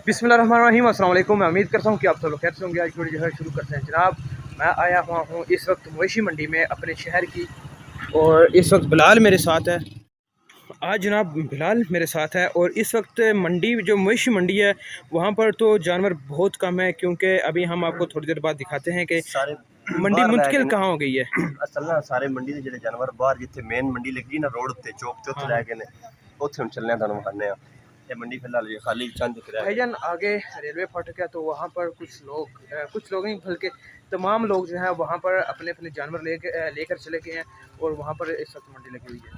बिस्मिल्लाहिर्रहमानिर्रहीम, अस्सलाम वालेकुम। मैं उम्मीद करता हूँ कि आप सब लोग खैर से होंगे। आज वीडियो जो है शुरू करते हैं जनाब। मैं आया हुआ हूँ इस वक्त मवेशी मंडी में अपने शहर की, और इस वक्त बिलाल मेरे साथ है। आज जनाब बिलाल मेरे साथ है, और इस वक्त मंडी जो मवेशी मंडी है वहाँ पर तो जानवर बहुत कम है, क्योंकि अभी हम आपको थोड़ी देर बाद दिखाते हैं कि सारे मंडी बाहर लै मुंतकिल गए कहाँ हो गई है। असल ना सारे मंडी ਦੇ ਜਿਹੜੇ ਜਾਨਵਰ ਬਾਹਰ ਜਿੱਥੇ ਮੇਨ ਮੰਡੀ ਲੱਗੀ ਨਾ ਰੋਡ ਉੱਤੇ ਚੌਕ ਤੇ ਉੱਥੇ हाँ ਲੈ हाँ ਗਏ ਨੇ ਉੱਥੇ ਹੁਣ ਚੱਲਨੇ ਆ ਤੁਹਾਨੂੰ ਵਿਖਾਣੇ ਆ ਇਹ ਮੰਡੀ ਫਿਲਹਾਲ ये खाली चंद दिख रहा है भाईजान आगे रेलवे फाटक है, तो वहाँ पर कुछ लोग नहीं बल्कि तमाम लोग जो हैं वहाँ पर अपने अपने जानवर लेकर चले गए हैं, और वहाँ पर इस वक्त मंडी लगी हुई है।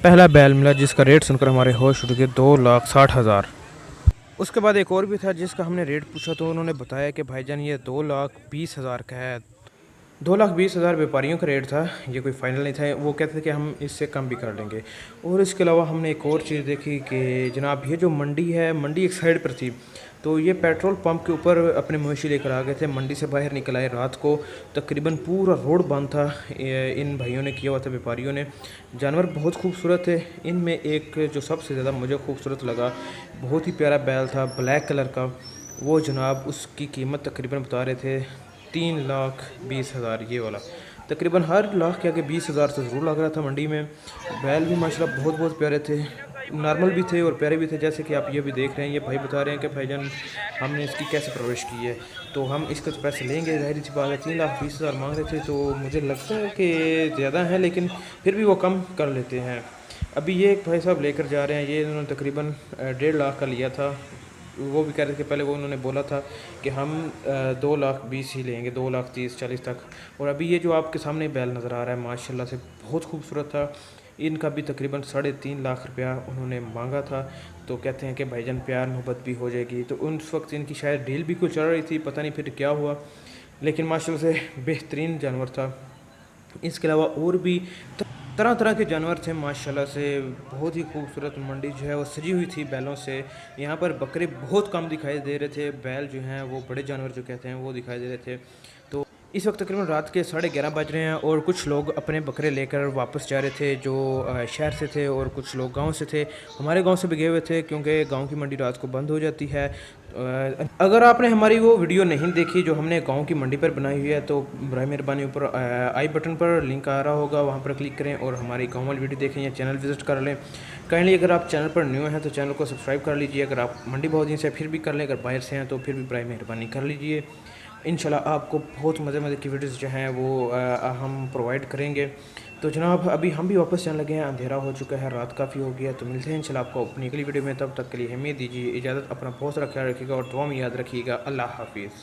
पहला बैल मिला जिसका रेट सुनकर हमारे होश उड़ गए 2,60,000। उसके बाद एक और भी था जिसका हमने रेट पूछा, तो उन्होंने बताया कि भाईजान ये 2,20,000 का है। 2,20,000 व्यापारियों का रेट था, ये कोई फ़ाइनल नहीं था। वो कहते थे कि हम इससे कम भी कर लेंगे। और इसके अलावा हमने एक और चीज़ देखी कि जनाब ये जो मंडी है, मंडी एक साइड पर थी, तो ये पेट्रोल पंप के ऊपर अपने मवेशी लेकर आ गए थे। मंडी से बाहर निकल आए रात को, तकरीबन पूरा रोड बंद था। इन भाइयों ने किया हुआ था, व्यापारियों ने। जानवर बहुत खूबसूरत थे। इनमें एक जो सबसे ज़्यादा मुझे खूबसूरत लगा, बहुत ही प्यारा बैल था ब्लैक कलर का। वो जनाब उसकी कीमत तकरीबन बता रहे थे 3,20,000। ये वाला तकरीबन हर लाख के आगे 20,000 से ज़रूर लग रहा था मंडी में। बैल भी माशाल्लाह बहुत बहुत प्यारे थे, नॉर्मल भी थे और प्यारे भी थे। जैसे कि आप ये भी देख रहे हैं, ये भाई बता रहे हैं कि भाईजान हमने इसकी कैसे परवरिश की है, तो हम इसके तो पैसे लेंगे, ज़ाहिर सी बात है। 3,20,000 मांग रहे थे, तो मुझे लगता है कि ज़्यादा है, लेकिन फिर भी वो कम कर लेते हैं। अभी ये एक भाई साहब लेकर जा रहे हैं, ये इन्होंने तकरीबन 1.5 लाख का लिया था। वो भी कह रहे थे, पहले वो उन्होंने बोला था कि हम 2,20,000 ही लेंगे, 2,30,000-40,000 तक। और अभी ये जो आपके सामने बैल नज़र आ रहा है माशाल्लाह से बहुत खूबसूरत था। इनका भी तकरीबन 3.5 लाख रुपया उन्होंने मांगा था। तो कहते हैं कि भाईजान प्यार मोहब्बत भी हो जाएगी। तो उस वक्त इनकी शायद डील भी कुछ चल रही थी, पता नहीं फिर क्या हुआ, लेकिन माशाल्लाह से बेहतरीन जानवर था। इसके अलावा और भी तरह तरह के जानवर थे माशाल्लाह से। बहुत ही खूबसूरत मंडी जो है वो सजी हुई थी बैलों से। यहाँ पर बकरे बहुत कम दिखाई दे रहे थे, बैल जो हैं वो बड़े जानवर जो कहते हैं वो दिखाई दे रहे थे। तो इस वक्त तकरीबन रात के 11:30 बज रहे हैं, और कुछ लोग अपने बकरे लेकर वापस जा रहे थे जो शहर से थे, और कुछ लोग गांव से थे। हमारे गांव से भी गए हुए थे, क्योंकि गांव की मंडी रात को बंद हो जाती है। अगर आपने हमारी वो वीडियो नहीं देखी जो हमने गांव की मंडी पर बनाई हुई है, तो बराए मेहरबानी ऊपर आई बटन पर लिंक आ रहा होगा, वहां पर क्लिक करें और हमारी गांव वाली वीडियो देखें या चैनल विजिट कर लें। काइंडली अगर आप चैनल पर न्यू हैं तो चैनल को सब्सक्राइब कर लीजिए। अगर आप मंडी बहुत से फिर भी कर लें, अगर बाहर से हैं तो फिर भी बराए मेहरबानी कर लीजिए। इंशाल्लाह आपको बहुत मज़े की वीडियोज़ जो हैं वो हम प्रोवाइड करेंगे। तो जनाब अभी हम भी वापस जाने लगे हैं, अंधेरा हो चुका है, रात काफ़ी हो गया। तो मिलते हैं इंशाल्लाह आपको अपनी अगली वीडियो में। तब तक के लिए हमें दीजिए इजाज़त। अपना बहुत सारा ख्याल रखिएगा और दुआ में याद रखिएगा। अल्लाह हाफिज़।